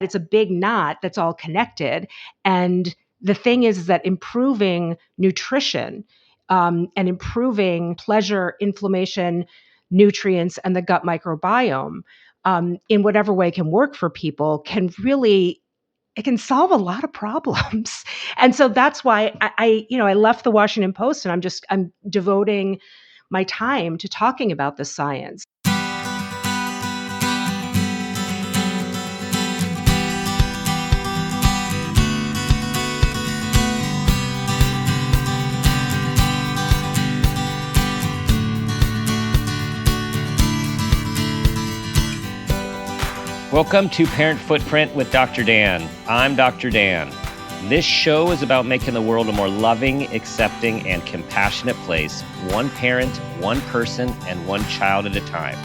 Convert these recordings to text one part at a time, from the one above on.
It's a big knot that's all connected. And the thing is that improving nutrition and improving pleasure, inflammation, nutrients, and the gut microbiome in whatever way can work for people can really, it can solve a lot of problems. And so that's why I left the Washington Post, and I'm devoting my time to talking about the science. Welcome to Parent Footprint with Dr. Dan. I'm Dr. Dan. This show is about making the world a more loving, accepting, and compassionate place, one parent, one person, and one child at a time.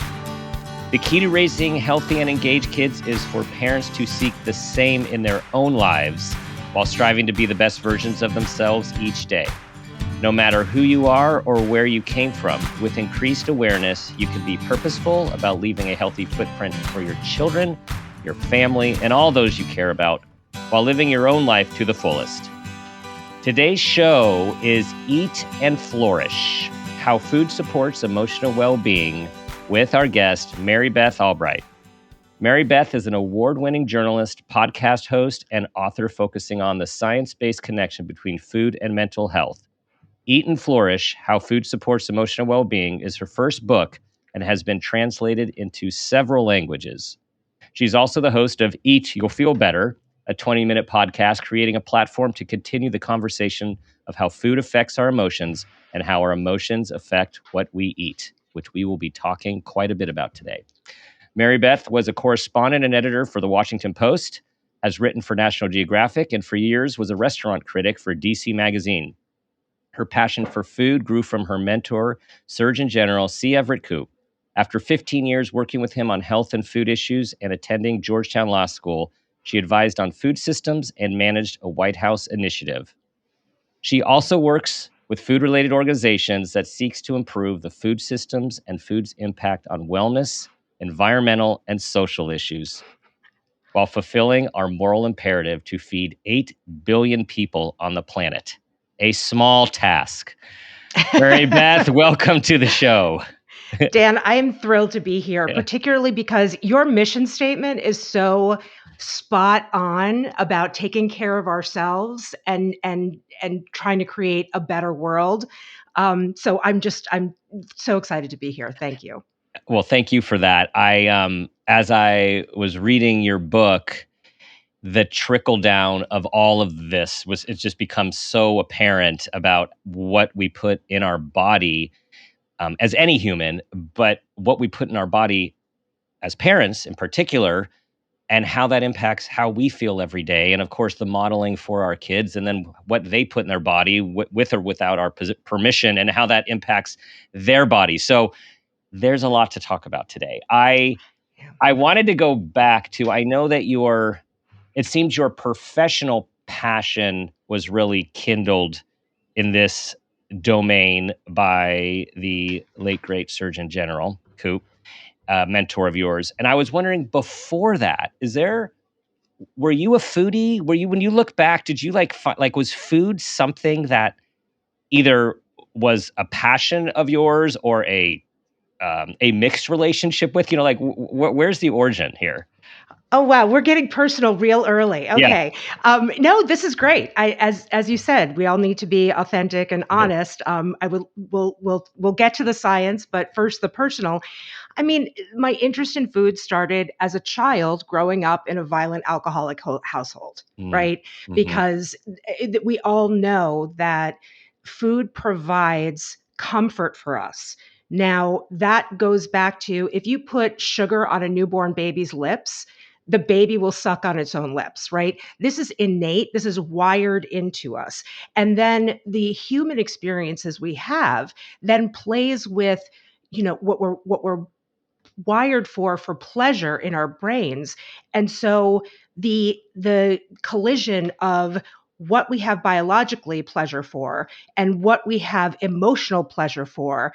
The key to raising healthy and engaged kids is for parents to seek the same in their own lives while striving to be the best versions of themselves each day. No matter who you are or where you came from, with increased awareness, you can be purposeful about leaving a healthy footprint for your children, your family, and all those you care about, while living your own life to the fullest. Today's show is Eat and Flourish, How Food Supports Emotional Well-Being, with our guest, Mary Beth Albright. Mary Beth is an award-winning journalist, podcast host, and author focusing on the science-based connection between food and mental health. Eat and Flourish, How Food Supports Emotional Well-Being is her first book and has been translated into several languages. She's also the host of Eat, You'll Feel Better, a 20-minute podcast creating a platform to continue the conversation of how food affects our emotions and how our emotions affect what we eat, which we will be talking quite a bit about today. Mary Beth was a correspondent and editor for the Washington Post, has written for National Geographic, and for years was a restaurant critic for DC Magazine. Her passion for food grew from her mentor, Surgeon General C. Everett Koop. After 15 years working with him on health and food issues and attending Georgetown Law School, she advised on food systems and managed a White House initiative. She also works with food-related organizations that seeks to improve the food systems and food's impact on wellness, environmental, and social issues, while fulfilling our moral imperative to feed 8 billion people on the planet. A small task. Mary Beth, welcome to the show. Dan, I am thrilled to be here, particularly because your mission statement is so spot on about taking care of ourselves and trying to create a better world. So I'm so excited to be here. Thank you. Well, thank you for that. As I was reading your book, the trickle down of all of this it's just become so apparent about what we put in our body as any human, but what we put in our body as parents in particular, and how that impacts how we feel every day. And of course, the modeling for our kids, and then what they put in their body with or without our permission, and how that impacts their body. So there's a lot to talk about today. I wanted to go back to, I know that it seems your professional passion was really kindled in this domain by the late, great Surgeon General, Koop, mentor of yours. And I was wondering, before that, were you a foodie? When you look back, did you was food something that either was a passion of yours or a mixed relationship with, where's the origin here? Oh, wow. We're getting personal real early. Okay. Yeah. No, this is great. As you said, we all need to be authentic and honest. We'll get to the science, but first the personal. I mean, my interest in food started as a child growing up in a violent alcoholic household, right? Mm-hmm. Because we all know that food provides comfort for us. Now, that goes back to, if you put sugar on a newborn baby's lips, the baby will suck on its own lips, right? This is innate. This is wired into us. And then the human experiences we have then plays with, what we're wired for pleasure in our brains. And so the collision of what we have biologically pleasure for and what we have emotional pleasure for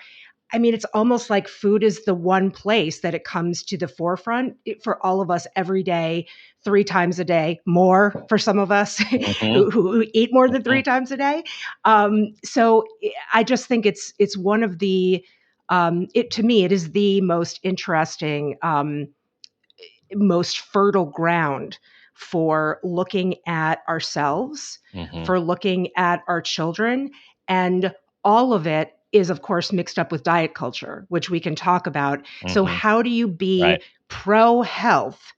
I mean, it's almost like food is the one place that it comes to the forefront for all of us every day, 3 times a day, more for some of us Mm-hmm. who eat more than Mm-hmm. 3 times a day. So I just think it's one of the it to me it is the most interesting, most fertile ground for looking at ourselves, Mm-hmm. for looking at our children, and all of it is, of course, mixed up with diet culture, which we can talk about. So, Mm-hmm. how do you be Right. pro health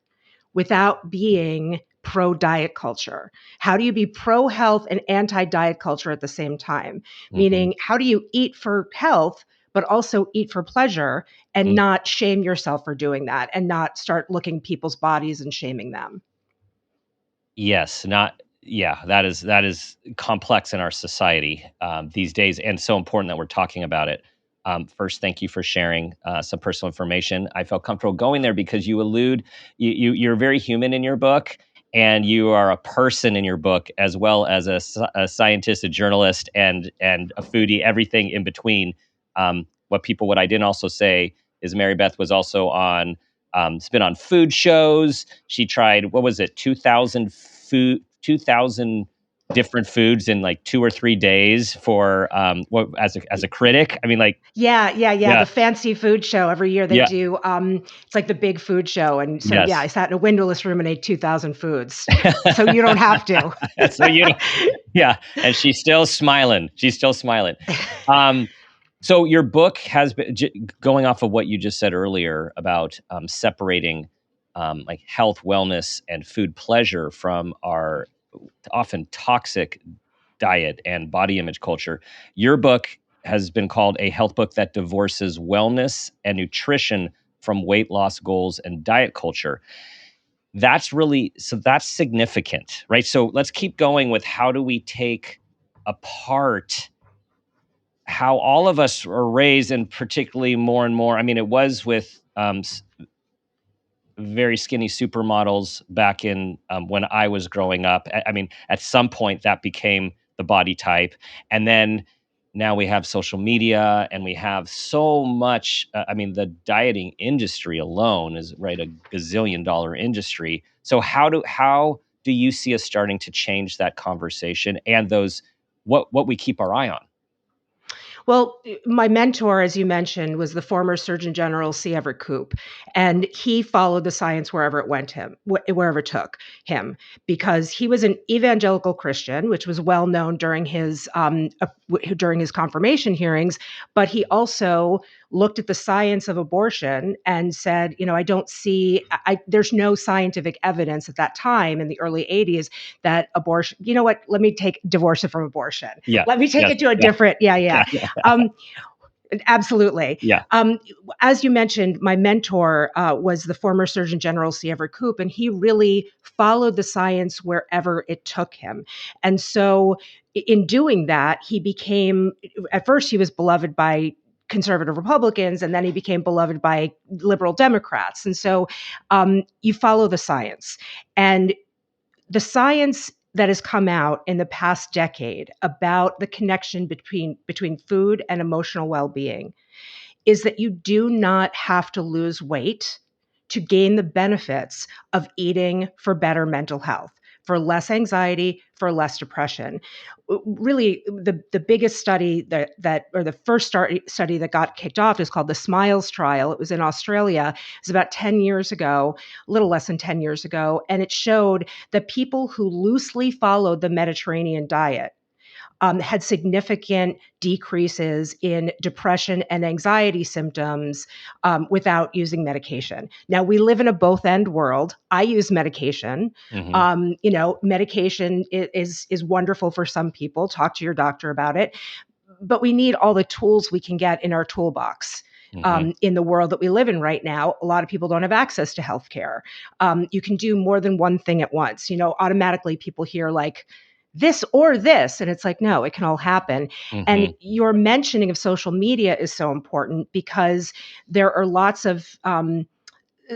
without being pro diet culture? How do you be pro health and anti diet culture at the same time? Mm-hmm. Meaning, how do you eat for health, but also eat for pleasure and not shame yourself for doing that and not start looking people's bodies and shaming them? Yes, not yeah, that is complex in our society these days, and so important that we're talking about it. First, thank you for sharing some personal information. I felt comfortable going there because you're very human in your book, and you are a person in your book as well as a scientist, a journalist, and a foodie, everything in between. What I didn't also say is Mary Beth was also on it's been on food shows. She tried, what was it, 2,000 different foods in like 2 or 3 days for as a critic. I mean, like, Yeah. yeah, The fancy food show every year they yeah, do. It's like the big food show, and so yeah, yes. I sat in a windowless room and ate 2,000 foods, so you don't have to. So yeah, and she's still smiling. She's still smiling. Um, so your book has been going off of what you just said earlier about separating like health, wellness, and food pleasure from our often toxic diet and body image culture. Your book has been called a health book that divorces wellness and nutrition from weight loss goals and diet culture. That's significant, right? So let's keep going with how do we take apart how all of us are raised, and particularly more and more. I mean, it was with very skinny supermodels back in when I was growing up. I mean, at some point that became the body type, and then now we have social media, and we have so much. I mean, the dieting industry alone is right a gazillion-dollar industry. So how do you see us starting to change that conversation and those what we keep our eye on? Well, my mentor, as you mentioned, was the former Surgeon General C. Everett Koop, and he followed the science wherever it went him, wherever it took him, because he was an evangelical Christian, which was well known during his confirmation hearings. But he also looked at the science of abortion and said, I don't see, there's no scientific evidence at that time in the early '80s that abortion. You know what? Let me take divorce it from abortion. Yeah. Let me take Yes. it to a Yeah. different, yeah. Yeah. Um, Absolutely. Yeah. As you mentioned, my mentor was the former Surgeon General C. Everett Koop, and he really followed the science wherever it took him. And so, in doing that, he became, at first, he was beloved by conservative Republicans, and then he became beloved by liberal Democrats. And so, you follow the science. And the science that has come out in the past decade about the connection between food and emotional well-being is that you do not have to lose weight to gain the benefits of eating for better mental health, for less anxiety, for less depression. Really, the biggest study that or the first study that got kicked off is called the Smiles trial. It was in Australia. It was about 10 years ago, a little less than 10 years ago, and it showed that people who loosely followed the Mediterranean diet had significant decreases in depression and anxiety symptoms without using medication. Now, we live in a both end world. I use medication. Hmm. Medication is wonderful for some people. Talk to your doctor about it. But we need all the tools we can get in our toolbox. Hmm. In the world that we live in right now, a lot of people don't have access to healthcare. You can do more than one thing at once. Automatically people hear like, this or this. And it's like, no, it can all happen. And Hmm. your mentioning of social media is so important because there are lots of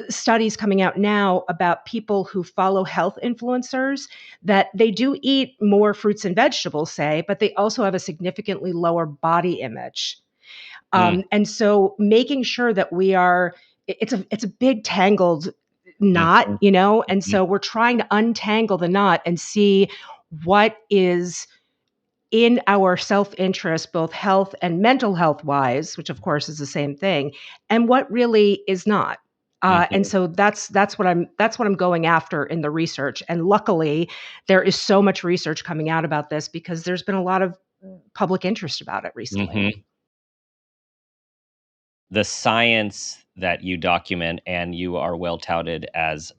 studies coming out now about people who follow health influencers that they do eat more fruits and vegetables, say, but they also have a significantly lower body image. And so making sure that it's a big tangled knot, Mm-hmm. you know? And so we're trying to untangle the knot and see what is in our self-interest, both health and mental health wise, which of course is the same thing, and what really is not. And Mm-hmm. so that's what I'm going after in the research. And luckily, there is so much research coming out about this because there's been a lot of public interest about it recently. Mm-hmm. The science that you document, and you are well touted as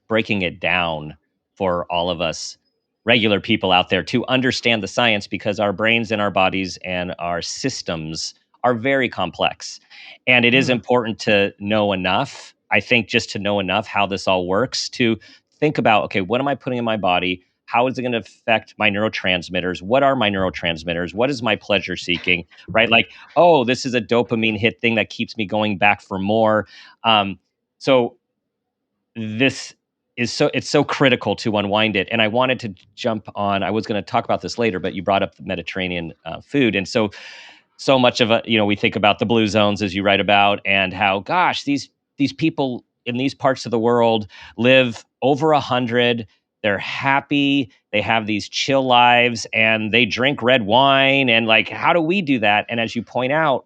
breaking it down for all of us regular people out there to understand the science, because our brains and our bodies and our systems are very complex. And it is Mm. important to know enough, I think, just to know enough how this all works, to think about, okay, what am I putting in my body? How is it going to affect my neurotransmitters? What are my neurotransmitters? What is my pleasure seeking? Right? Like, oh, this is a dopamine hit thing that keeps me going back for more. So this it's so critical to unwind it. And I wanted to jump on, I was going to talk about this later, but you brought up the Mediterranean food. And so much of it, we think about the blue zones, as you write about, and how, gosh, these people in these parts of the world live over 100. They're happy. They have these chill lives, and they drink red wine. And like, how do we do that? And as you point out,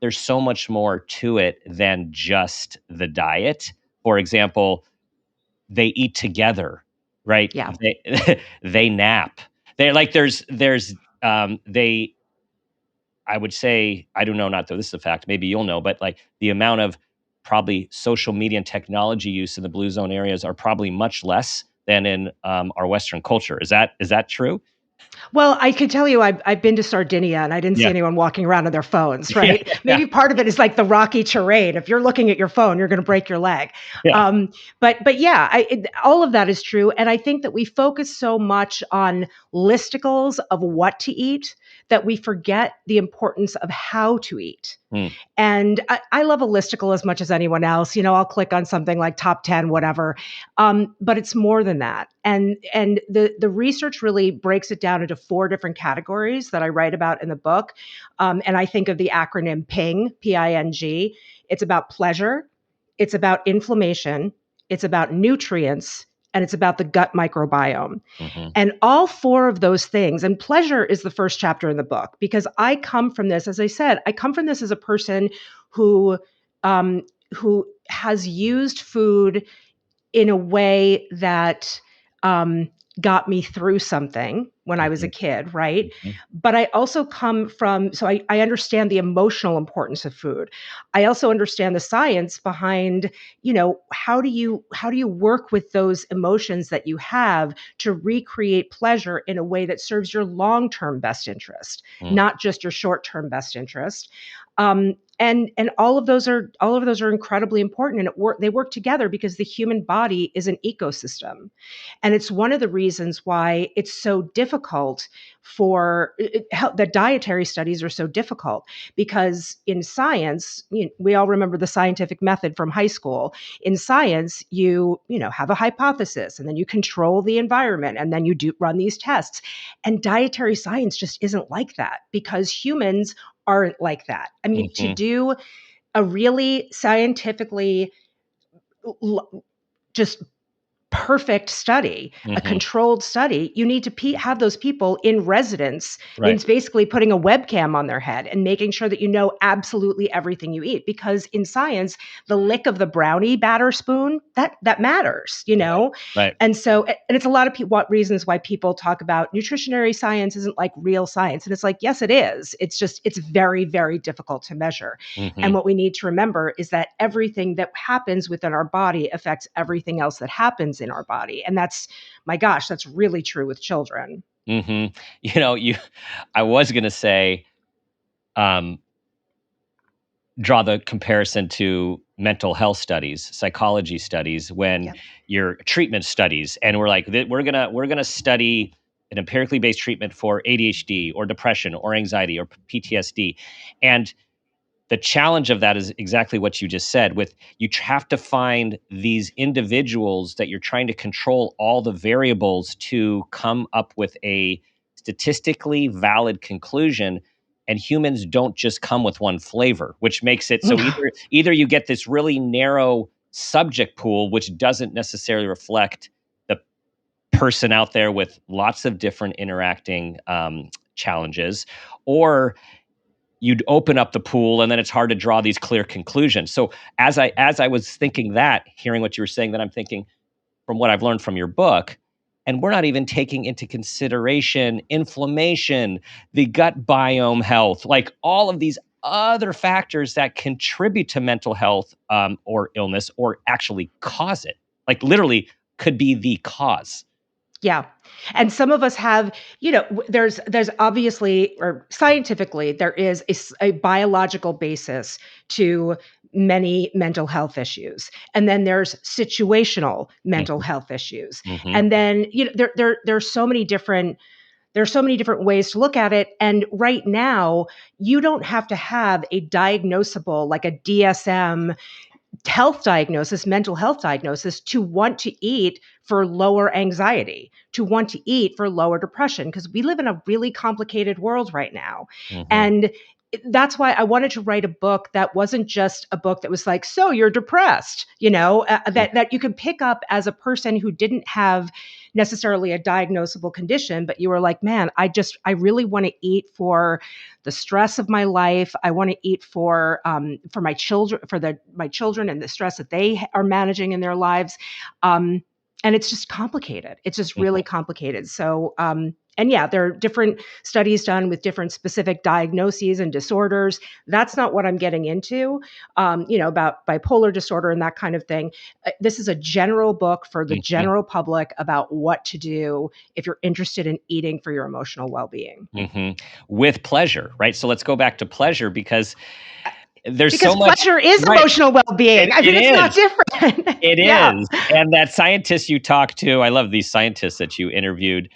there's so much more to it than just the diet. For example, they eat together, right? Yeah. They nap. They're like, they, I would say, I don't know, not though this is a fact, maybe you'll know, but like the amount of probably social media and technology use in the blue zone areas are probably much less than in our Western culture. Is that true? Well, I can tell you, I've been to Sardinia and I didn't see Yeah. anyone walking around on their phones, Yeah. right? Maybe part of it is like the rocky terrain. If you're looking at your phone, you're going to break your leg. Yeah. But yeah, all of that is true. And I think that we focus so much on listicles of what to eat that we forget the importance of how to eat. Mm. And I love a listicle as much as anyone else. I'll click on something like top 10, whatever. But it's more than that. And the research really breaks it down into 4 different categories that I write about in the book. And I think of the acronym PING, P-I-N-G. It's about pleasure. It's about inflammation. It's about nutrients. And it's about the gut microbiome. Mm-hmm. And all 4 of those things, and pleasure is the first chapter in the book, because I come from this, as I said, I come from this as a person who has used food in a way that got me through something when I was a kid, right? Mm-hmm. But I also come from, so I understand the emotional importance of food. I also understand the science behind, how do you work with those emotions that you have to recreate pleasure in a way that serves your long-term best interest, not just your short-term best interest. And all of those are incredibly important, and they work together because the human body is an ecosystem. And it's one of the reasons why it's so difficult the dietary studies are so difficult, because in science, we all remember the scientific method from high school. In science, you have a hypothesis, and then you control the environment, and then you run these tests. And dietary science just isn't like that, because humans aren't like that. I mean, to do a really scientifically just perfect study, a controlled study, you need to have those people in residence. Right. Means basically putting a webcam on their head and making sure that you know absolutely everything you eat. Because in science, the lick of the brownie batter spoon, that matters, Right. And so, and it's a lot of reasons why people talk about nutritionary science isn't like real science. And it's like, yes, it is. It's just, it's very, very difficult to measure. And what we need to remember is that everything that happens within our body affects everything else that happens in our body. And that's really true with children. I was going to say, draw the comparison to mental health studies, psychology studies, when your treatment studies, and we're like, we're gonna study an empirically based treatment for ADHD or depression or anxiety or PTSD, and the challenge of that is exactly what you just said. With you have to find these individuals that you're trying to control all the variables to come up with a statistically valid conclusion. and humans don't just come with one flavor, which makes it so either you get this really narrow subject pool, which doesn't necessarily reflect the person out there with lots of different interacting challenges, or you'd open up the pool and then it's hard to draw these clear conclusions. So as I was thinking that, hearing what you were saying, that I'm thinking from what I've learned from your book, and we're not even taking into consideration inflammation, the gut biome health, like all of these other factors that contribute to mental health or illness, or actually cause it, like literally could be the cause. Yeah. And some of us have, there's obviously, or scientifically, there is a biological basis to many mental health issues. And then there's situational mental health issues. And then, there's so many different ways to look at it. And right now, you don't have to have a diagnosable, like a DSM health diagnosis, mental health diagnosis, to want to eat for lower anxiety, to want to eat for lower depression, because we live in a really complicated world right now. And that's why I wanted to write a book that wasn't just a book that was like, so you're depressed, that you could pick up as a person who didn't have necessarily a diagnosable condition, but you were like, man, I really want to eat for the stress of my life. I want to eat for my children, my children and the stress that they are managing in their lives. And it's just complicated. It's just really complicated. So, and yeah, there are different studies done with different specific diagnoses and disorders. That's not what I'm getting into, about bipolar disorder and that kind of thing. This is a general book for the general public about what to do if you're interested in eating for your emotional well-being. With pleasure, right? So let's go back to pleasure, because there's so much. Pleasure is emotional well-being. It's not different. It is. And that scientist you talked to, I love these scientists that you interviewed.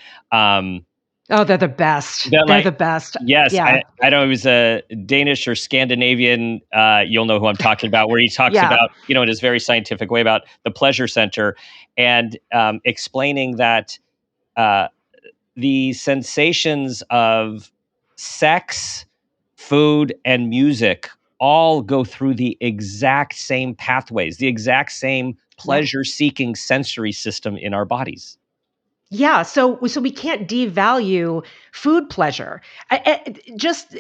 Oh, they're the best. They're the best. Yes. Yeah. I know it was a Danish or Scandinavian, you'll know who I'm talking about, where he talks about, in his very scientific way, about the pleasure center, and explaining that the sensations of sex, food, and music all go through the exact same pathways, the exact same pleasure-seeking sensory system in our bodies. Yeah, so we can't devalue food pleasure. Just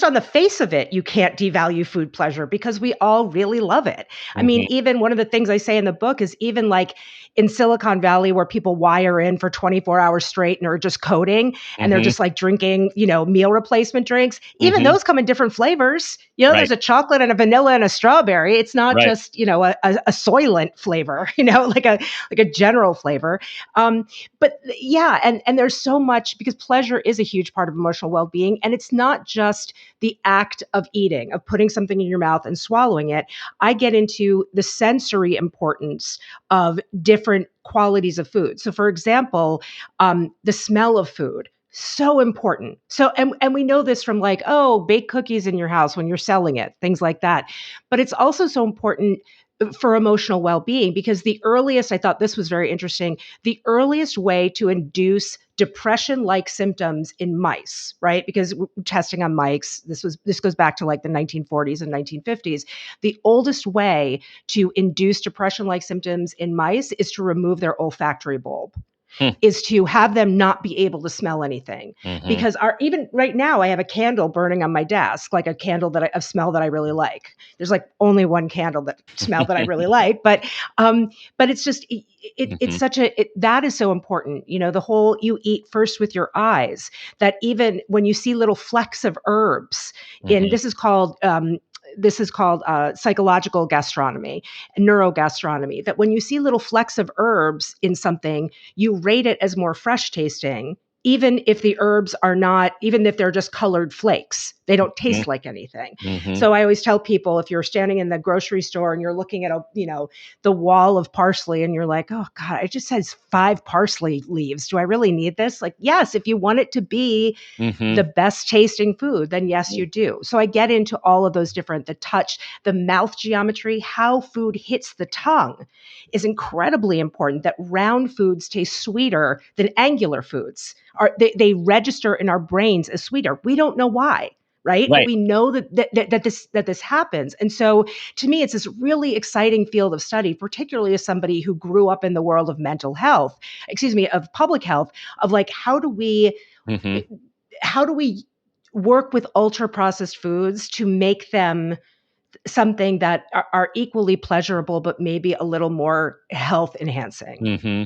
on the face of it, you can't devalue food pleasure, because we all really love it. I mean, even one of the things I say in the book is, even like in Silicon Valley, where people wire in for 24 hours straight and are just coding, and they're just like drinking, meal replacement drinks. Even those come in different flavors. There's a chocolate and a vanilla and a strawberry. It's not just, a Soylent flavor, like a general flavor. But yeah, and there's so much, because pleasure is a huge part of emotional well-being. And it's not just the act of eating, of putting something in your mouth and swallowing it. I get into the sensory importance of different qualities of food. So for example, the smell of food, so important. So, and we know this from like, bake cookies in your house when you're selling it, things like that. But it's also so important for emotional well-being, because I thought this was very interesting, the earliest way to induce depression-like symptoms in mice, right? Because testing on mice, this goes back to like the 1940s and 1950s. The oldest way to induce depression-like symptoms in mice is to remove their olfactory bulb. Is to have them not be able to smell anything. Because even right now, I have a candle burning on my desk, like a candle a smell that I really like. There's like only one candle that smell that I really like, but it's just, it's that is so important. The whole, you eat first with your eyes, that even when you see little flecks of herbs this is called psychological gastronomy and neurogastronomy, that when you see little flecks of herbs in something, you rate it as more fresh tasting, even if the herbs are not, even if they're just colored flakes, they don't taste like anything. So I always tell people, if you're standing in the grocery store and you're looking at the wall of parsley and you're like, oh God, it just says 5 parsley leaves. Do I really need this? Like, yes, if you want it to be the best tasting food, then yes, you do. So I get into all of those different, the touch, the mouth geometry, how food hits the tongue is incredibly important, that round foods taste sweeter than angular foods. they register in our brains as sweeter. We don't know why. Right. But Right. we know that this happens. And so to me, it's this really exciting field of study, particularly as somebody who grew up in the world of mental health, of public health, of like, how do we work with ultra processed foods to make them something that are equally pleasurable, but maybe a little more health enhancing. Mm-hmm.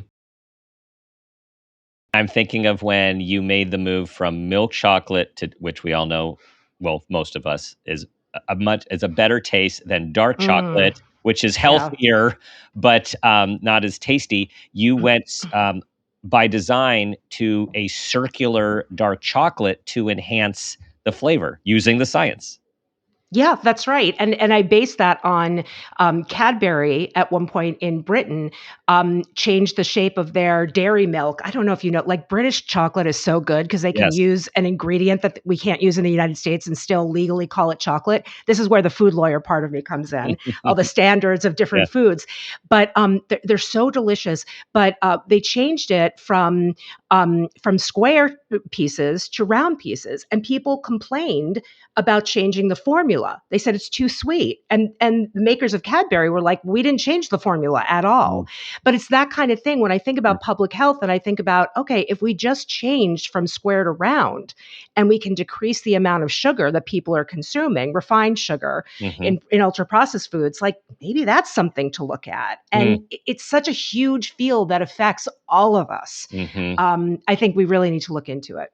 I'm thinking of when you made the move from milk chocolate to, which we all know, well, most of us, is a better taste than dark chocolate, which is Yeah. healthier but not as tasty. You went by design to a circular dark chocolate to enhance the flavor using the science. Yeah, that's right. And I based that on Cadbury at one point in Britain changed the shape of their dairy milk. I don't know if you know, like British chocolate is so good because they can Yes. use an ingredient that we can't use in the United States and still legally call it chocolate. This is where the food lawyer part of me comes in, all the standards of different foods. But they're so delicious. But they changed it from square pieces to round pieces, and people complained about changing the formula. They said it's too sweet. And the makers of Cadbury were like, we didn't change the formula at all. But it's that kind of thing. When I think about public health and I think about, okay, if we just changed from square to round and we can decrease the amount of sugar that people are consuming, refined sugar in ultra processed foods, like maybe that's something to look at. And it's such a huge field that affects all of us. I think we really need to look into it.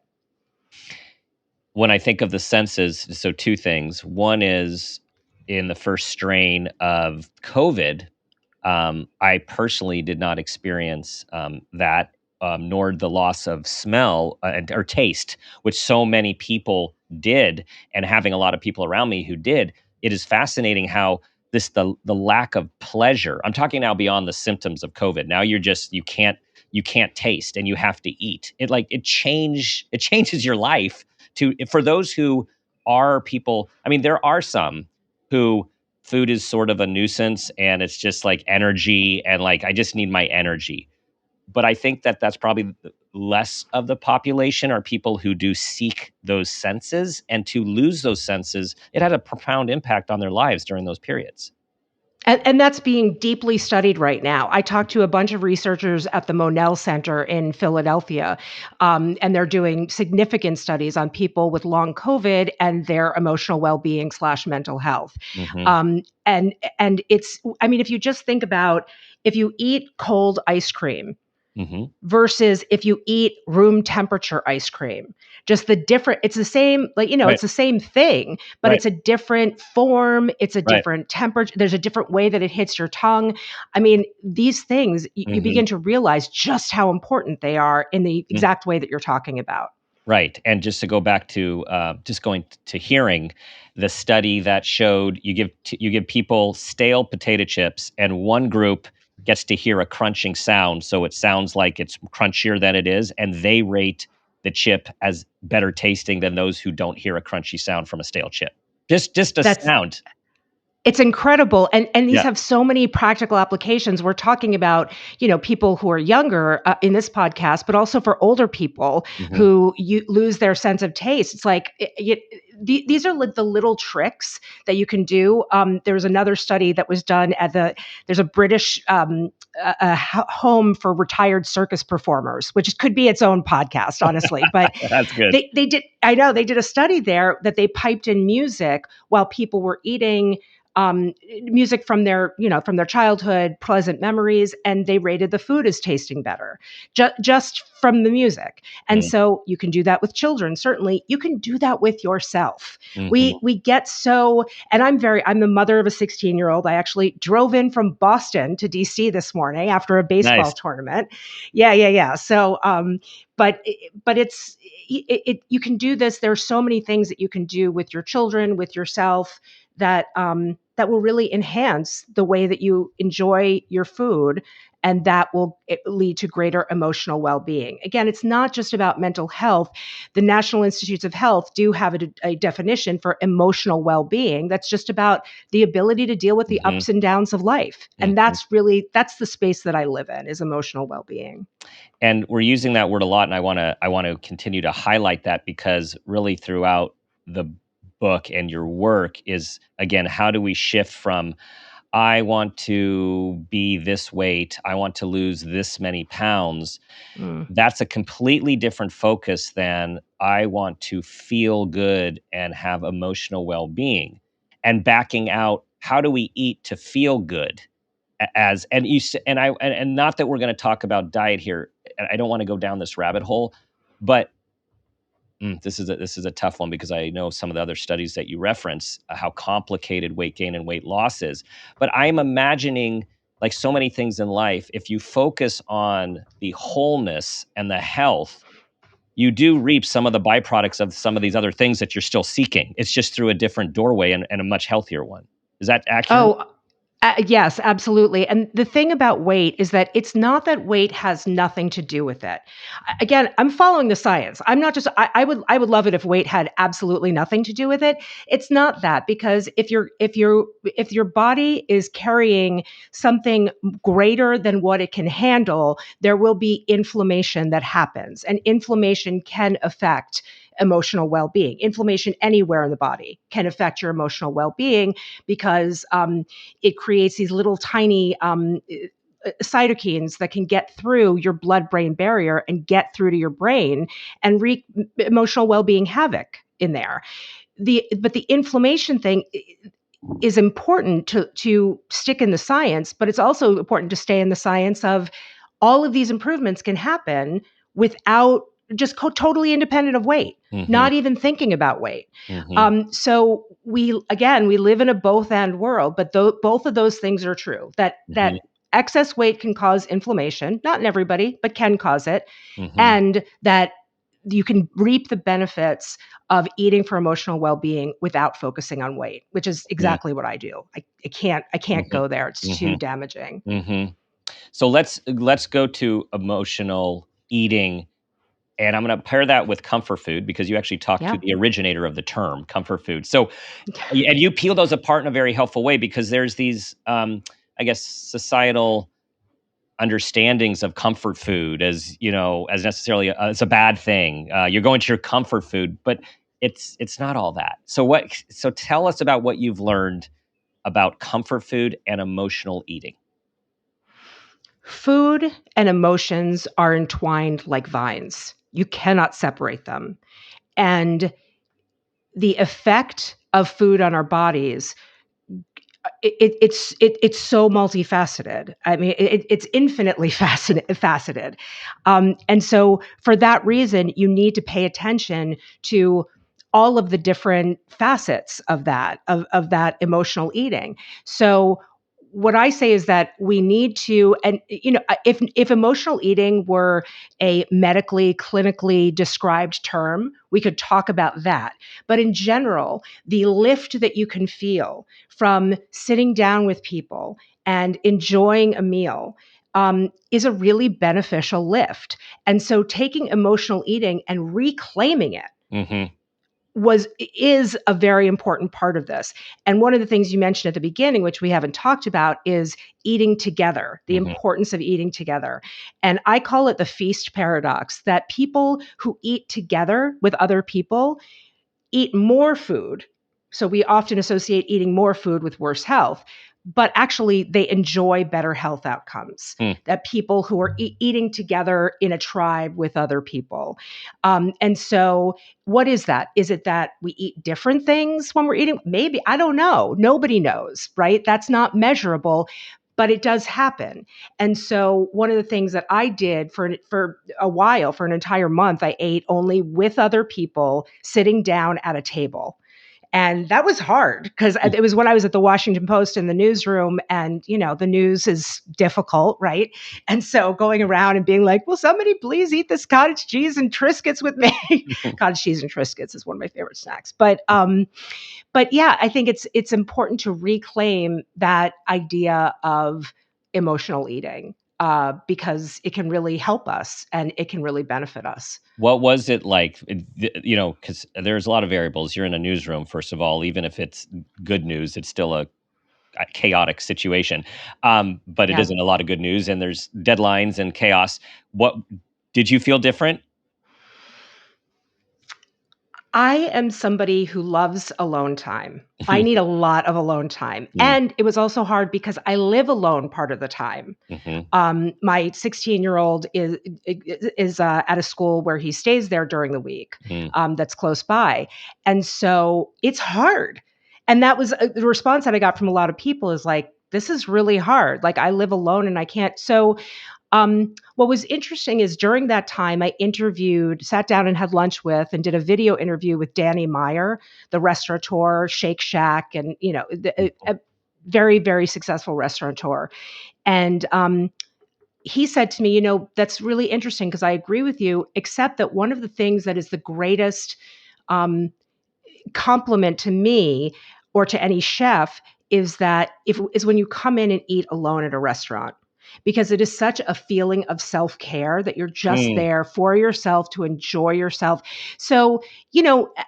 When I think of the senses, so two things. One is in the first strain of COVID, I personally did not experience that, nor the loss of smell or taste, which so many people did, and having a lot of people around me who did. It is fascinating how the lack of pleasure. I'm talking now beyond the symptoms of COVID. Now you can't taste and you have to eat. It changes your life for those who are people. I mean, there are some who food is sort of a nuisance and it's just like energy and like I just need my energy. But I think that's probably less of the population are people who do seek those senses, and to lose those senses, it had a profound impact on their lives during those periods. And that's being deeply studied right now. I talked to a bunch of researchers at the Monell Center in Philadelphia, and they're doing significant studies on people with long COVID and their emotional well-being / mental health. And it's, I mean, if you just think about if you eat cold ice cream versus if you eat room temperature ice cream, just the different, it's the same, like, it's the same thing, but it's a different form. It's a different temperature. There's a different way that it hits your tongue. I mean, these things, you begin to realize just how important they are in the exact way that you're talking about. Right. And just to go back to just going to hearing, the study that showed you give people stale potato chips and one group gets to hear a crunching sound. So it sounds like it's crunchier than it is. And they rate the chip as better tasting than those who don't hear a crunchy sound from a stale chip. Just a sound. It's incredible. And these have so many practical applications. We're talking about, people who are younger in this podcast, but also for older people who lose their sense of taste. It's like, these are the little tricks that you can do. There's another study that was done there's a British home for retired circus performers, which could be its own podcast, honestly. But that's good. They did a study there that they piped in music while people were eating music from their childhood, pleasant memories, and they rated the food as tasting better just from the music. And so you can do that with children. Certainly, you can do that with yourself. We get so, and I'm the mother of a 16-year-old. I actually drove in from Boston to DC this morning after a baseball tournament. Yeah. So, but you can do this. There are so many things that you can do with your children, with yourself, that will really enhance the way that you enjoy your food, and that will lead to greater emotional well-being. Again, it's not just about mental health. The National Institutes of Health do have a definition for emotional well-being that's just about the ability to deal with the ups and downs of life. And that's the space that I live in, is emotional well-being. And we're using that word a lot, and I want to continue to highlight that, because really throughout the book and your work is, again, how do we shift from I want to be this weight, I want to lose this many pounds. That's a completely different focus than I want to feel good and have emotional well-being. And backing out, how do we eat to feel good? And not that we're going to talk about diet here. I don't want to go down this rabbit hole, but this is a tough one, because I know some of the other studies that you reference, how complicated weight gain and weight loss is. But I'm imagining, like so many things in life, if you focus on the wholeness and the health, you do reap some of the byproducts of some of these other things that you're still seeking. It's just through a different doorway and a much healthier one. Is that accurate? Oh, yes, absolutely. And the thing about weight is that it's not that weight has nothing to do with it. Again, I'm following the science. I'm not just, I would love it if weight had absolutely nothing to do with it. It's not that, because if your body is carrying something greater than what it can handle, there will be inflammation that happens, and inflammation can affect emotional well-being. Inflammation anywhere in the body can affect your emotional well-being, because it creates these little tiny cytokines that can get through your blood-brain barrier and get through to your brain and wreak emotional well-being havoc in there. But the inflammation thing is important to stick in the science, but it's also important to stay in the science of all of these improvements can happen without just totally independent of weight, not even thinking about weight. So we live in a both and world, but both of those things are true, that excess weight can cause inflammation, not in everybody, but can cause it. And that you can reap the benefits of eating for emotional well-being without focusing on weight, which is exactly what I do. I can't go there. It's too damaging. So let's go to emotional eating. And I'm going to pair that with comfort food, because you actually talked to the originator of the term, comfort food. So, and you peel those apart in a very helpful way, because there's these, I guess, societal understandings of comfort food as, as necessarily as a bad thing. You're going to your comfort food, but it's not all that. So tell us about what you've learned about comfort food and emotional eating. Food and emotions are entwined like vines. You cannot separate them. And the effect of food on our bodies, it's so multifaceted. I mean, it's infinitely faceted. And so for that reason, you need to pay attention to all of the different facets of that emotional eating. So what I say is that we need to, and if emotional eating were a medically, clinically described term, we could talk about that. But in general, the lift that you can feel from sitting down with people and enjoying a meal is a really beneficial lift. And so taking emotional eating and reclaiming it is a very important part of this. And one of the things you mentioned at the beginning, which we haven't talked about, is eating together, the importance of eating together. And I call it the feast paradox, that people who eat together with other people eat more food. So we often associate eating more food with worse health, but actually they enjoy better health outcomes. That people who are eating together in a tribe with other people. And so what is that? Is it that we eat different things when we're eating? Maybe, I don't know. Nobody knows, right? That's not measurable, but it does happen. And so one of the things that I did for a while, for an entire month, I ate only with other people sitting down at a table. And that was hard because it was when I was at the Washington Post in the newsroom, and, the news is difficult, right? And so going around and being like, will somebody please eat this cottage cheese and Triscuits with me? Cottage cheese and Triscuits is one of my favorite snacks. But yeah, I think it's important to reclaim that idea of emotional eating, because it can really help us and it can really benefit us. What was it like? Because there's a lot of variables. You're in a newsroom, first of all. Even if it's good news, it's still a chaotic situation. But it Yeah. isn't a lot of good news, and there's deadlines and chaos. What did you feel different? I am somebody who loves alone time. I need a lot of alone time. Mm. And it was also hard because I live alone part of the time. My 16-year-old is at a school where he stays there during the week, that's close by. And so it's hard. And that was the response that I got from a lot of people is like, this is really hard. Like, I live alone and I can't. So what was interesting is during that time, I sat down and had lunch with, and did a video interview with Danny Meyer, the restaurateur, Shake Shack, and a very, very successful restaurateur. And he said to me, that's really interesting because I agree with you, except that one of the things that is the greatest compliment to me or to any chef is when you come in and eat alone at a restaurant, because it is such a feeling of self-care that you're just there for yourself to enjoy yourself. So,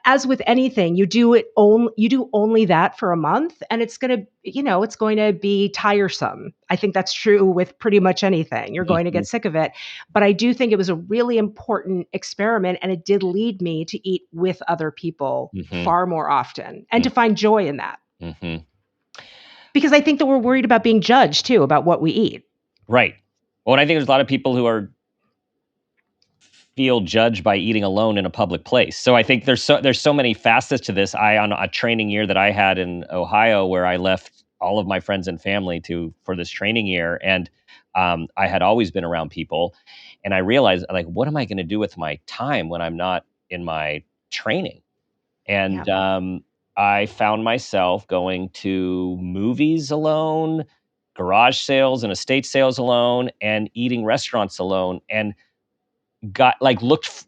as with anything, you do only that for a month, and it's going to be tiresome. I think that's true with pretty much anything. You're going to get sick of it. But I do think it was a really important experiment, and it did lead me to eat with other people far more often and to find joy in that. Because I think that we're worried about being judged too, about what we eat. Right. Well, and I think there's a lot of people who feel judged by eating alone in a public place. So I think there's so many facets to this. On a training year that I had in Ohio, where I left all of my friends and family for this training year, and I had always been around people, and I realized, like, what am I going to do with my time when I'm not in my training? And I found myself going to movies alone, garage sales and estate sales alone, and eating restaurants alone, and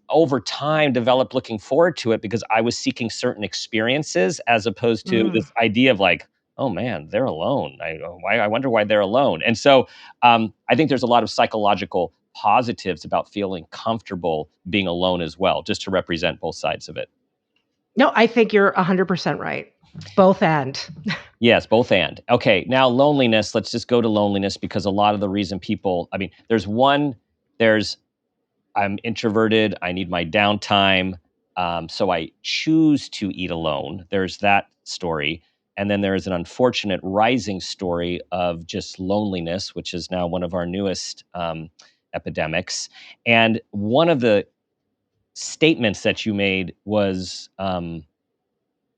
over time, developed looking forward to it because I was seeking certain experiences as opposed to this idea of like, oh man, they're alone. I wonder why they're alone. And so I think there's a lot of psychological positives about feeling comfortable being alone as well, just to represent both sides of it. No, I think you're 100% right. Both and. Yes, both and. Okay, now loneliness. Let's just go to loneliness, because a lot of the reason I'm introverted, I need my downtime, so I choose to eat alone. There's that story. And then there is an unfortunate rising story of just loneliness, which is now one of our newest epidemics. And one of the statements that you made was,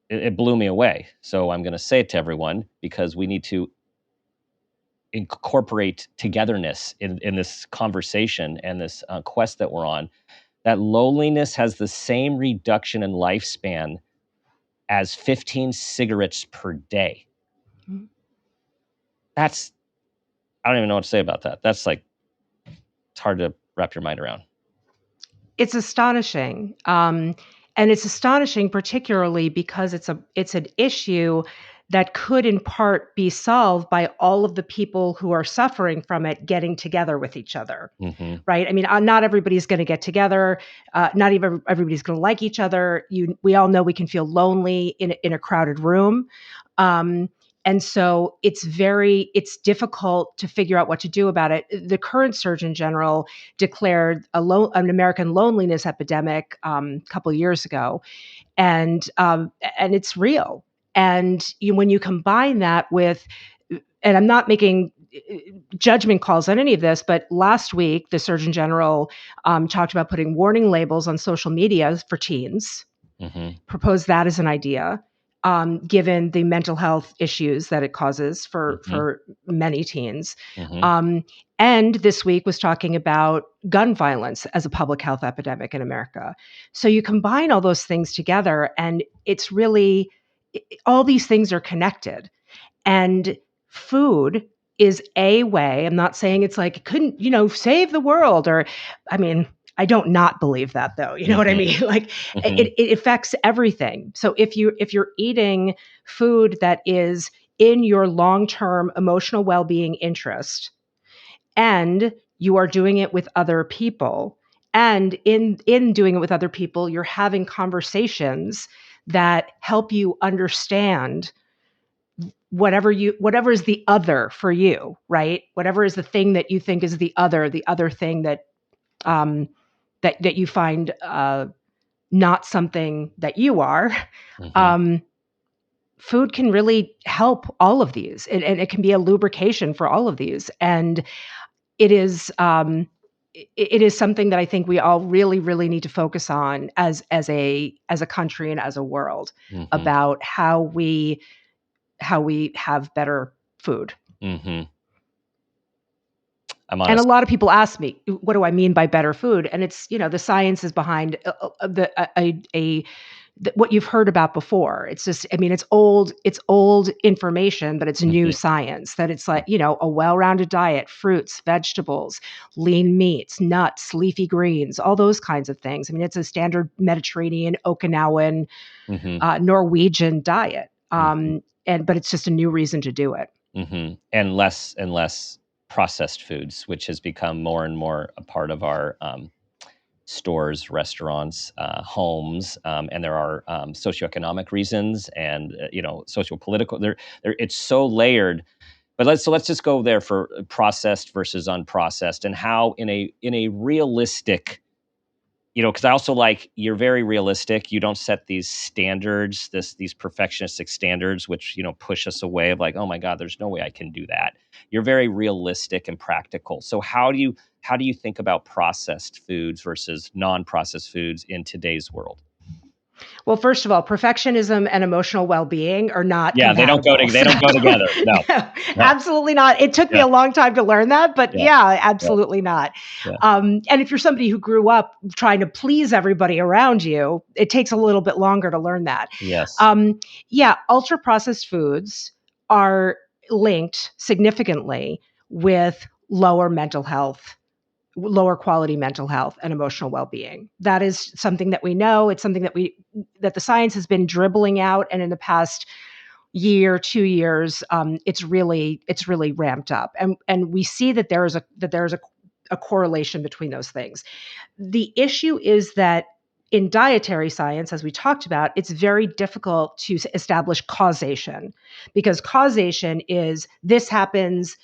it blew me away. So I'm going to say it to everyone, because we need to incorporate togetherness in this conversation and this quest that we're on. That loneliness has the same reduction in lifespan as 15 cigarettes per day. I don't even know what to say about that. That's like, it's hard to wrap your mind around. It's astonishing. And it's astonishing particularly because it's an issue that could in part be solved by all of the people who are suffering from it getting together with each other, right? I mean, not everybody's going to get together. Not even everybody's going to like each other. We all know we can feel lonely in a crowded room. And so it's difficult to figure out what to do about it. The current Surgeon General declared an American loneliness epidemic a couple of years ago, and it's real. And when you combine that with, and I'm not making judgment calls on any of this, but last week the Surgeon General talked about putting warning labels on social media for teens, proposed that as an idea. Given the mental health issues that it causes for many teens. And this week was talking about gun violence as a public health epidemic in America. So you combine all those things together, and it's really, all these things are connected. And food is a way. I'm not saying it's like it couldn't, save the world, or, I mean, I don't not believe that, though. You know what I mean? Like it affects everything. So if you're eating food that is in your long-term emotional well-being interest, and you are doing it with other people, and in doing it with other people, you're having conversations that help you understand whatever is the other for you, right? Whatever is the thing that you think is the other thing that that you find not something that you are. Food can really help all of these, and it can be a lubrication for all of these. And it is something that I think we all really, really need to focus on as a country and as a world, about how we have better food. I'm honest. And a lot of people ask me, what do I mean by better food? And it's, the science is behind what you've heard about before. It's just, it's old information, but it's new science, that it's like, a well-rounded diet, fruits, vegetables, lean meats, nuts, leafy greens, all those kinds of things. It's a standard Mediterranean, Okinawan, Norwegian diet. But it's just a new reason to do it. And less processed foods, which has become more and more a part of our stores, restaurants, homes, and there are socioeconomic reasons and socio-political. It's so layered. But let's just go there for processed versus unprocessed, and how in a realistic, because I also like, you're very realistic. You don't set these standards, these perfectionistic standards, which, push us away of like, oh my God, there's no way I can do that. You're very realistic and practical. So how do you think about processed foods versus non-processed foods in today's world? Well, first of all, perfectionism and emotional well-being are not compatible. They don't go together. No. Absolutely not. It took me a long time to learn that, but absolutely not. Yeah. And if you're somebody who grew up trying to please everybody around you, it takes a little bit longer to learn that. Yes. Ultra-processed foods are linked significantly with lower quality mental health and emotional well-being. That is something that we know. It's something that the science has been dribbling out, and in the past year, 2 years, it's really ramped up, and we see that there is a correlation between those things. The issue is that in dietary science, as we talked about, it's very difficult to establish causation, because causation is this happens.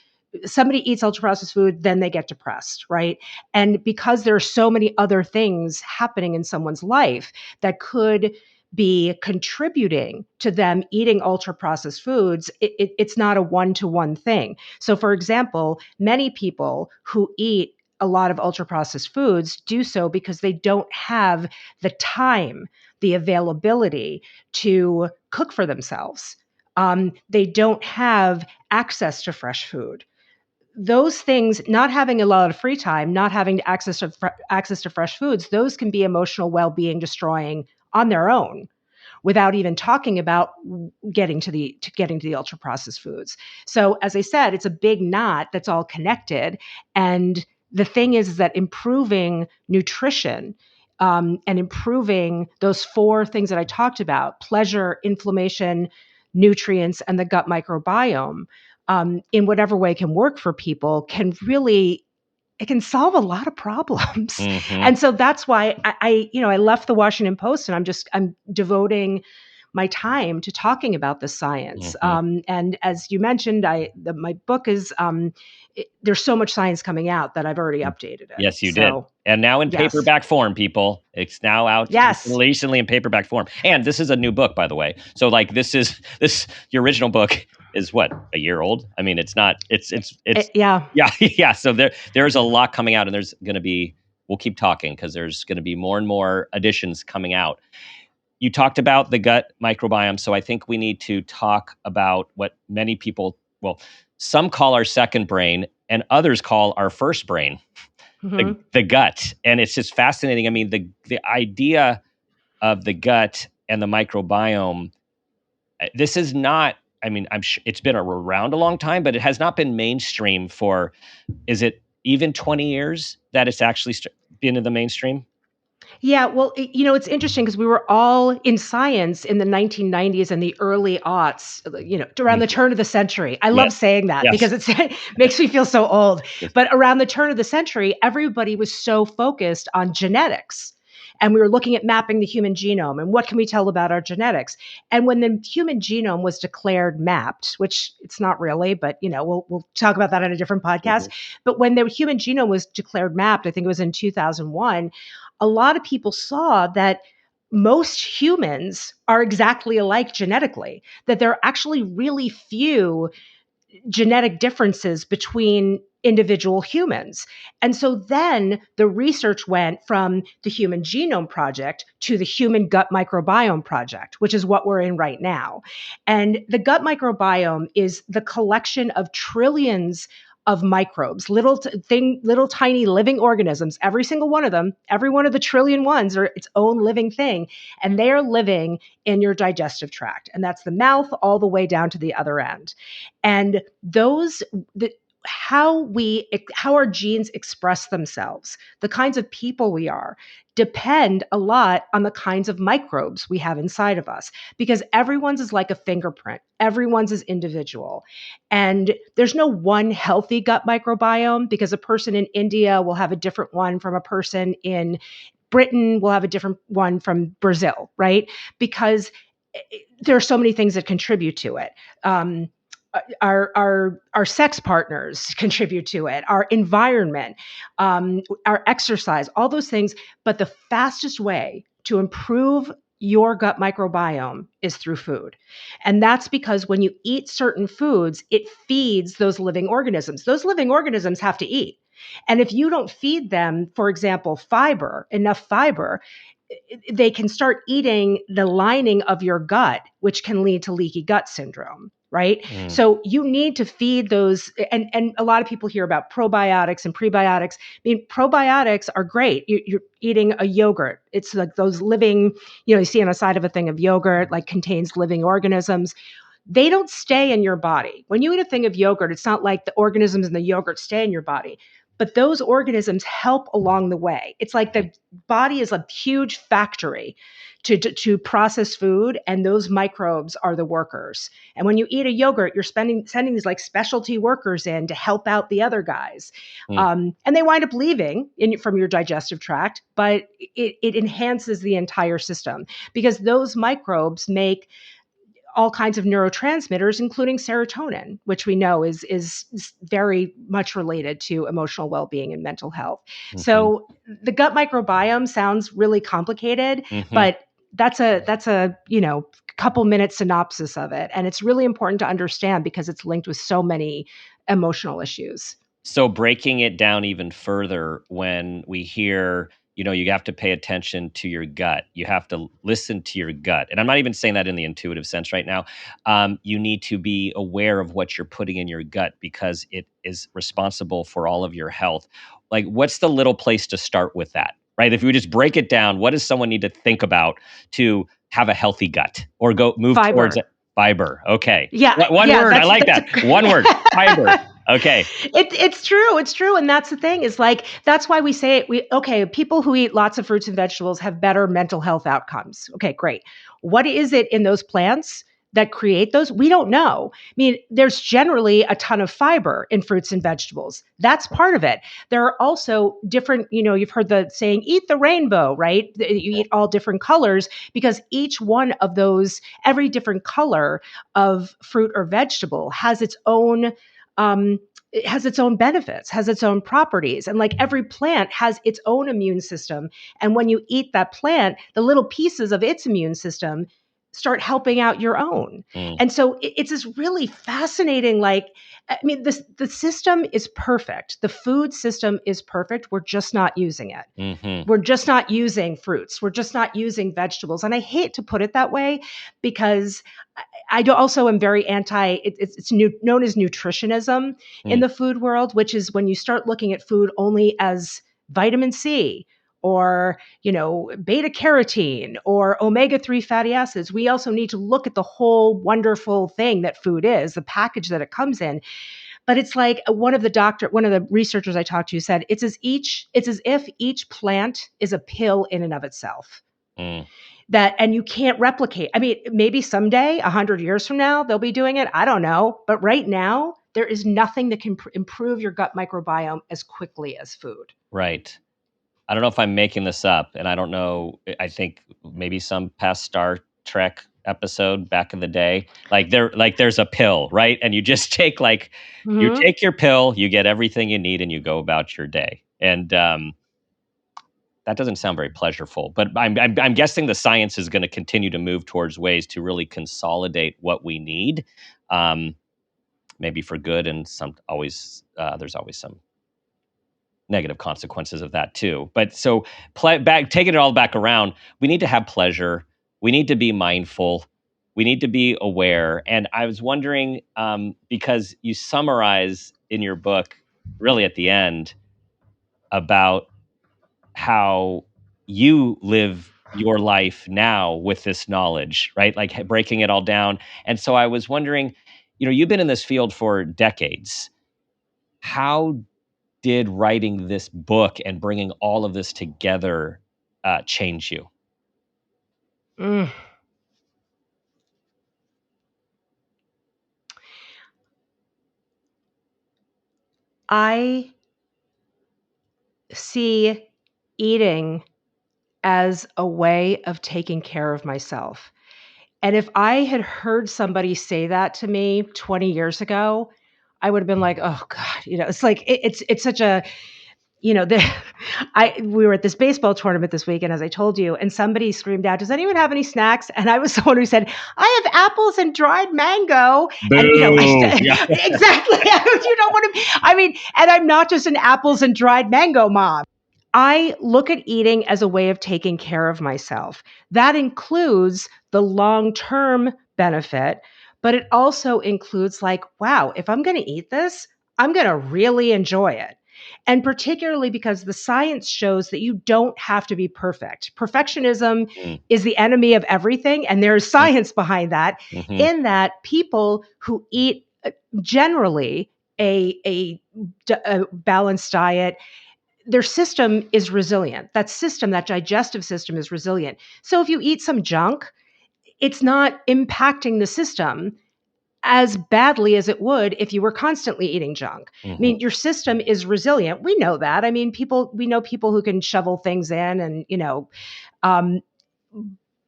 Somebody eats ultra-processed food, then they get depressed, right? And because there are so many other things happening in someone's life that could be contributing to them eating ultra-processed foods, it's not a one-to-one thing. So, for example, many people who eat a lot of ultra-processed foods do so because they don't have the time, the availability to cook for themselves. They don't have access to fresh food. Those things, not having a lot of free time, not having access to fresh foods, those can be emotional well-being destroying on their own, without even talking about getting to the ultra-processed foods. So, as I said, it's a big knot that's all connected. And the thing is that improving nutrition and improving those 4 things that I talked about: pleasure, inflammation, nutrients, and the gut microbiome, in whatever way can work for people, can solve a lot of problems. And so that's why I left the Washington Post, and I'm devoting my time to talking about the science. And as you mentioned, my book is, there's so much science coming out that I've already updated it. Yes, you did. And now in paperback form, people. It's now out recently in paperback form. And this is a new book, by the way. So like your original book is what, a year old? It's not, yeah. So there's a lot coming out, and there's going to be, we'll keep talking because there's going to be more and more editions coming out. You talked about the gut microbiome, so I think we need to talk about what many people, some call our second brain and others call our first brain, the gut. And it's just fascinating. The idea of the gut and the microbiome, This is not, I mean, I'm sure it's been around a long time, but it has not been mainstream for, is it even 20 years that it's actually been in the mainstream? Yeah, well, it's interesting because we were all in science in the 1990s and the early aughts, around the turn of the century. I love Yes. saying that Yes. because it makes me feel so old. Yes. But around the turn of the century, everybody was so focused on genetics. And we were looking at mapping the human genome and what can we tell about our genetics. And when the human genome was declared mapped, which it's not really, but we'll talk about that on a different podcast. Mm-hmm. But when the human genome was declared mapped, I think it was in 2001, a lot of people saw that most humans are exactly alike genetically, that there are actually really few genetic differences between individual humans. And so then the research went from the Human Genome Project to the Human Gut Microbiome Project, which is what we're in right now. And the gut microbiome is the collection of trillions of microbes, little tiny living organisms, every single one of them, every one of the trillion ones are its own living thing. And they are living in your digestive tract. And that's the mouth all the way down to the other end. And how our genes express themselves, the kinds of people we are, depend a lot on the kinds of microbes we have inside of us, because everyone's is like a fingerprint. Everyone's is individual. And there's no one healthy gut microbiome, because a person in India will have a different one from a person in Britain will have a different one from Brazil, right? Because there are so many things that contribute to it. Our sex partners contribute to it, our environment, our exercise, all those things. But the fastest way to improve your gut microbiome is through food. And that's because when you eat certain foods, it feeds those living organisms. Those living organisms have to eat. And if you don't feed them, for example, enough fiber, they can start eating the lining of your gut, which can lead to leaky gut syndrome. Right. So you need to feed those. And a lot of people hear about probiotics and prebiotics. I mean, probiotics are great. You're eating a yogurt. It's like those living, you see on the side of a thing of yogurt, like contains living organisms. They don't stay in your body. When you eat a thing of yogurt, it's not like the organisms in the yogurt stay in your body, but those organisms help along the way. It's like the body is a huge factory to process food, and those microbes are the workers. And when you eat a yogurt, you're sending these like specialty workers in to help out the other guys. And they wind up leaving from your digestive tract, but it enhances the entire system, because those microbes make all kinds of neurotransmitters, including serotonin, which we know is very much related to emotional well-being and mental health. Mm-hmm. So the gut microbiome sounds really complicated, but that's a couple minute synopsis of it. And it's really important to understand because it's linked with so many emotional issues. So breaking it down even further, when we hear, you have to pay attention to your gut. You have to listen to your gut. And I'm not even saying that in the intuitive sense right now. You need to be aware of what you're putting in your gut, because it is responsible for all of your health. Like, what's the little place to start with that, right? If we just break it down, what does someone need to think about to have a healthy gut or move towards it? Fiber. Okay. Yeah. One word. I like that. One word. Fiber. Okay. It's true. It's true. And that's the thing, is like, that's why we say it. People who eat lots of fruits and vegetables have better mental health outcomes. Okay, great. What is it in those plants that create those? We don't know. I mean, there's generally a ton of fiber in fruits and vegetables. That's part of it. There are also different, you've heard the saying, eat the rainbow, right? You eat all different colors, because each one of those, every different color of fruit or vegetable has its own it has its own benefits, has its own properties. And like every plant has its own immune system. And when you eat that plant, the little pieces of its immune system start helping out your own. And so it's this really fascinating, the system is perfect. The food system is perfect. We're just not using it. We're just not using fruits. We're just not using vegetables. And I hate to put it that way, because I also am very anti, it's known as nutritionism in the food world, which is when you start looking at food only as vitamin C or, beta carotene or omega-3 fatty acids. We also need to look at the whole wonderful thing that food is, the package that it comes in. But it's like one of the researchers I talked to said, it's as if each plant is a pill in and of itself. Mm. And you can't replicate. I mean, maybe someday, 100 years from now, they'll be doing it. I don't know. But right now, there is nothing that can improve your gut microbiome as quickly as food. Right. I don't know if I'm making this up, and I don't know. I think maybe some past Star Trek episode back in the day, there's a pill, right? And you just take you take your pill, you get everything you need, and you go about your day. And that doesn't sound very pleasurable, but I'm guessing the science is going to continue to move towards ways to really consolidate what we need, maybe for good, and there's always some negative consequences of that too. But so taking it all back around, we need to have pleasure. We need to be mindful. We need to be aware. And I was wondering, because you summarize in your book, really at the end, about how you live your life now with this knowledge, right? Like breaking it all down. And so I was wondering, you've been in this field for decades. How did writing this book and bringing all of this together change you? I see eating as a way of taking care of myself. And if I had heard somebody say that to me 20 years ago, I would have been like, oh God, it's like, it's such a, we were at this baseball tournament this week, and as I told you, and somebody screamed out, does anyone have any snacks? And I was the one who said, I have apples and dried mango. Boo. And, exactly. You don't want to, and I'm not just an apples and dried mango mom. I look at eating as a way of taking care of myself. That includes the long-term benefit, but it also includes wow, if I'm going to eat this, I'm going to really enjoy it. And particularly because the science shows that you don't have to be perfect. Perfectionism is the enemy of everything. And there's science behind that, in that people who eat generally a balanced diet, their system is resilient. That digestive system is resilient. So if you eat some junk, it's not impacting the system as badly as it would if you were constantly eating junk. Your system is resilient. We know that. We know people who can shovel things in and,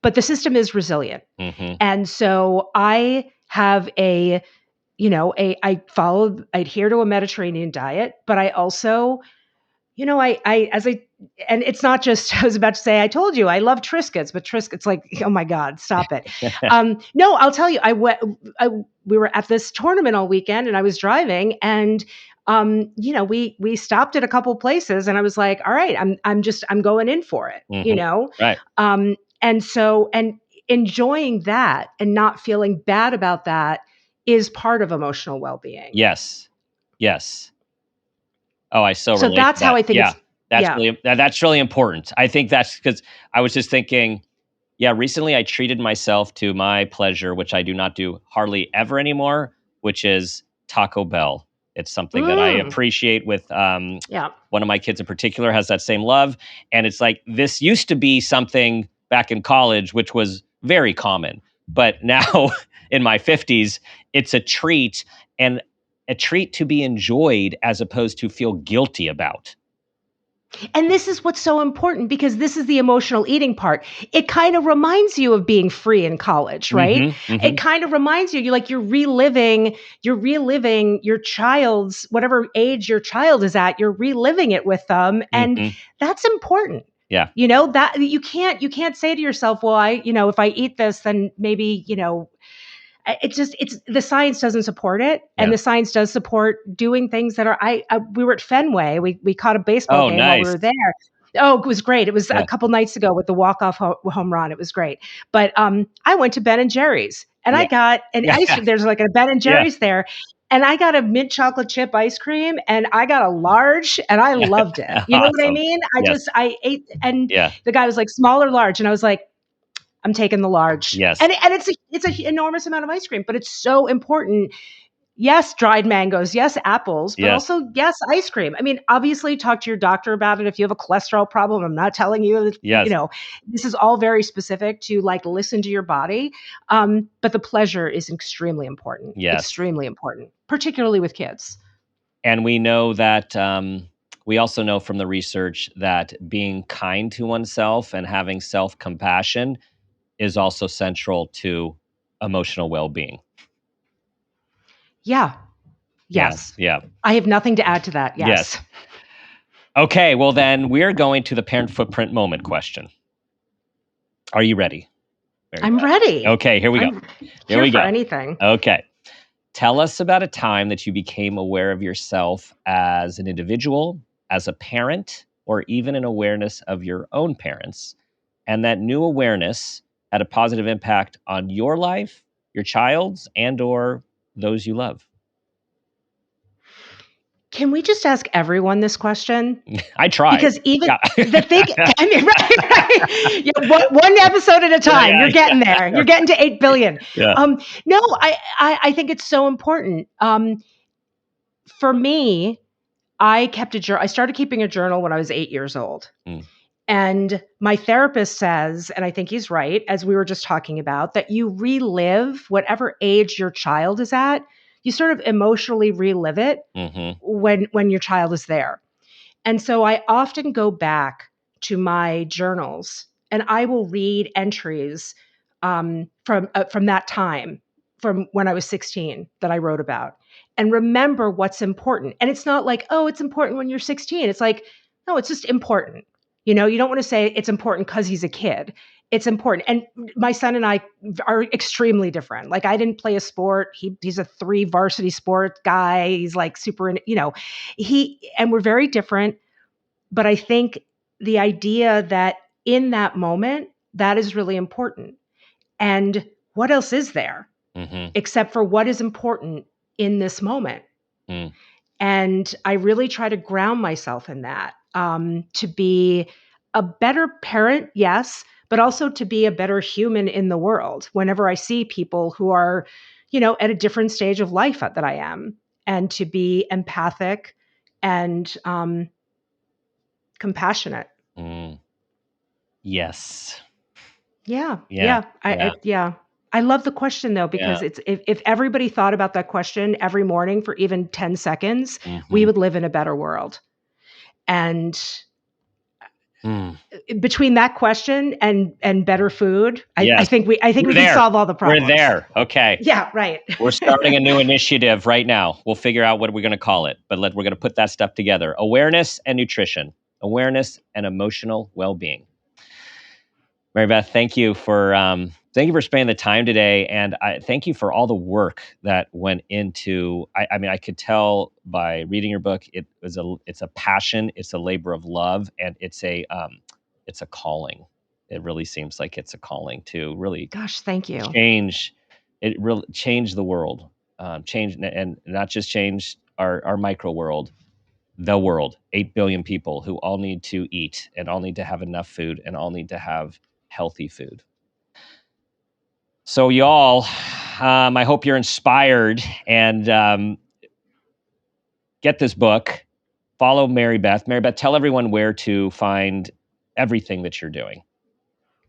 but the system is resilient. And so I have I adhere to a Mediterranean diet, but I also, and it's not just, I was about to say, I told you I love Triscuits, but Triscuits, oh my God, stop it. No, I'll tell you, we were at this tournament all weekend, and I was driving, and we stopped at a couple places, and I was like, all right, I'm going in for it, Right. And enjoying that and not feeling bad about that is part of emotional well-being. Yes. Oh, I so relate So that's to that. how I think that's really important. I think that's because I was just thinking, recently I treated myself to my pleasure, which I do not do hardly ever anymore, which is Taco Bell. It's something that I appreciate with one of my kids in particular has that same love. And it's like, this used to be something back in college, which was very common. But now in my 50s, it's a treat, and a treat to be enjoyed as opposed to feel guilty about. And this is what's so important, because this is the emotional eating part. It kind of reminds you of being free in college, right? It kind of reminds you, you're reliving your child's, whatever age your child is at, you're reliving it with them. And that's important. Yeah. That you can't say to yourself, well, if I eat this, then maybe, it's the science doesn't support it, and the science does support doing things that are. We were at Fenway. We caught a baseball game while we were there. Oh, it was great. It was a couple nights ago with the walk-off home run. It was great. But I went to Ben and Jerry's, and I got an ice. There's like a Ben and Jerry's there, and I got a mint chocolate chip ice cream, and I got a large, and I loved it. You know what I Awesome. mean? Yes. I ate, and Yeah. the guy was like, small or large, and I was like, I'm taking the large. Yes. And it's an enormous amount of ice cream, but it's so important. Yes, dried mangoes. Yes, apples, but Yes. also, yes, ice cream. I mean, obviously, talk to your doctor about it if you have a cholesterol problem. I'm not telling you, Yes. this is all very specific to like listen to your body. But the pleasure is extremely important. Yes. Extremely important, particularly with kids. And we know that we also know from the research that being kind to oneself and having self-compassion is also central to emotional well-being. Yeah. Yes. Yeah. I have nothing to add to that. Yes. Okay, well then we're going to the parent footprint moment question. Are you ready? I'm ready. Okay, here we go. Here we go. For anything. Okay. Tell us about a time that you became aware of yourself as an individual, as a parent, or even an awareness of your own parents, and that new awareness had a positive impact on your life, your child's, and or those you love. Can we just ask everyone this question? I tried. Because even the thing, I mean, right. Yeah, one episode at a time. You're getting there. You're getting to 8 billion. Yeah. No, I think it's so important. For me, I started keeping a journal when I was 8 years old. And my therapist says, and I think he's right, as we were just talking about, that you relive whatever age your child is at. You sort of emotionally relive it when your child is there. And so I often go back to my journals and I will read entries from that time, from when I was 16, that I wrote about, and remember what's important. And it's not like, oh, it's important when you're 16. It's like, no, it's just important. You don't want to say it's important because he's a kid. It's important. And my son and I are extremely different. Like, I didn't play a sport. He's a 3 varsity sport guy. He's like super, and we're very different. But I think the idea that in that moment, that is really important. And what else is there except for what is important in this moment? And I really try to ground myself in that, to be a better parent, yes, but also to be a better human in the world whenever I see people who are, at a different stage of life that I am, and to be empathic and compassionate. Yes. Yeah. I love the question though, because it's if everybody thought about that question every morning for even 10 seconds, we would live in a better world. And between that question and better food, I think we can solve all the problems. We're there. Okay. Yeah, right. We're starting a new initiative right now. We'll figure out what we're going to call it, but we're going to put that stuff together. Awareness and nutrition, awareness and emotional well-being. Mary Beth, thank you for spending the time today, and thank you for all the work that went into. I mean, I could tell by reading your book, it's a passion, it's a labor of love, and it's a calling. It really seems like it's a calling to really. Gosh, thank you. Change the world, change, and not just change our micro world. The world, 8 billion people who all need to eat and all need to have enough food and all need to have healthy food. So y'all, I hope you're inspired and get this book. Follow Mary Beth. Mary Beth, tell everyone where to find everything that you're doing.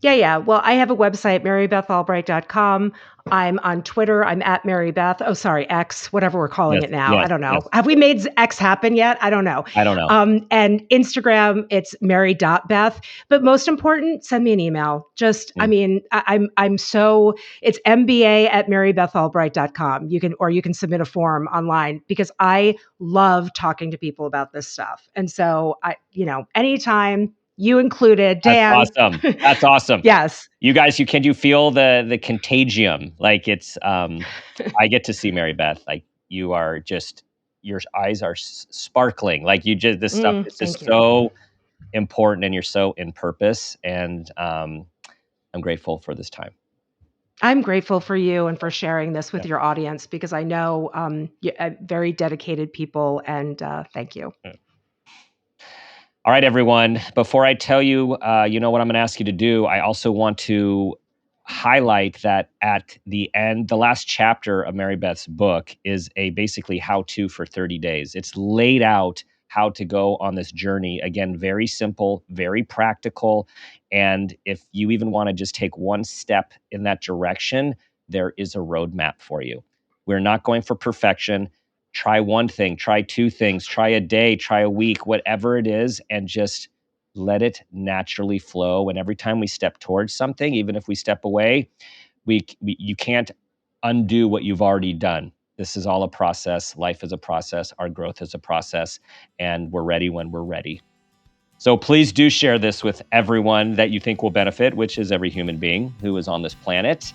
Yeah. Well, I have a website, marybethalbright.com. I'm on Twitter. I'm at Mary Beth. Oh, sorry, X, whatever we're calling it now. I don't know. Have we made X happen yet? I don't know. And Instagram, it's mary.beth. But most important, send me an email. Just, I mean, it's mba@marybethalbright.com. You can submit a form online, because I love talking to people about this stuff. And so anytime, you included, Dan. That's awesome. Yes. You guys, can you feel the contagium? Like it's, I get to see Mary Beth. Like you are just, your eyes are sparkling. Like this stuff is just so important, and you're so in purpose. And I'm grateful for this time. I'm grateful for you and for sharing this with your audience, because I know you're very dedicated people, and thank you. All right, everyone. Before I tell you, what I'm going to ask you to do, I also want to highlight that at the end, the last chapter of Mary Beth's book is a basically how-to for 30 days. It's laid out how to go on this journey. Again, very simple, very practical. And if you even want to just take one step in that direction, there is a roadmap for you. We're not going for perfection. Try one thing, try two things, try a day, try a week, whatever it is, and just let it naturally flow. And every time we step towards something, even if we step away, you can't undo what you've already done. This is all a process. Life is a process. Our growth is a process. And we're ready when we're ready. So please do share this with everyone that you think will benefit, which is every human being who is on this planet.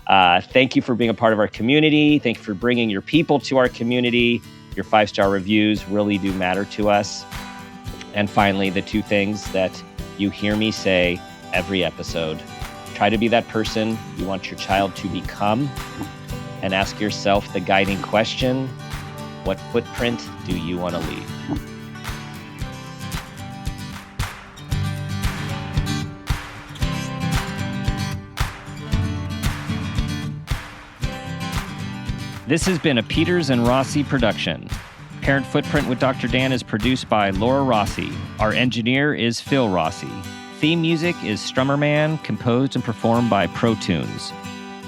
Thank you for being a part of our community. Thank you for bringing your people to our community. Your 5-star reviews really do matter to us. And finally, the two things that you hear me say every episode. Try to be that person you want your child to become, and ask yourself the guiding question: what footprint do you want to leave? This has been a Peters and Rossi production. Parent Footprint with Dr. Dan is produced by Laura Rossi. Our engineer is Phil Rossi. Theme music is Strummerman, composed and performed by Pro Tunes.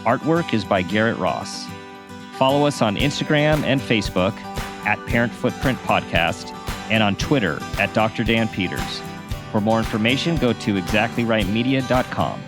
Artwork is by Garrett Ross. Follow us on Instagram and Facebook at Parent Footprint Podcast, and on Twitter at Dr. Dan Peters. For more information, go to exactlyrightmedia.com.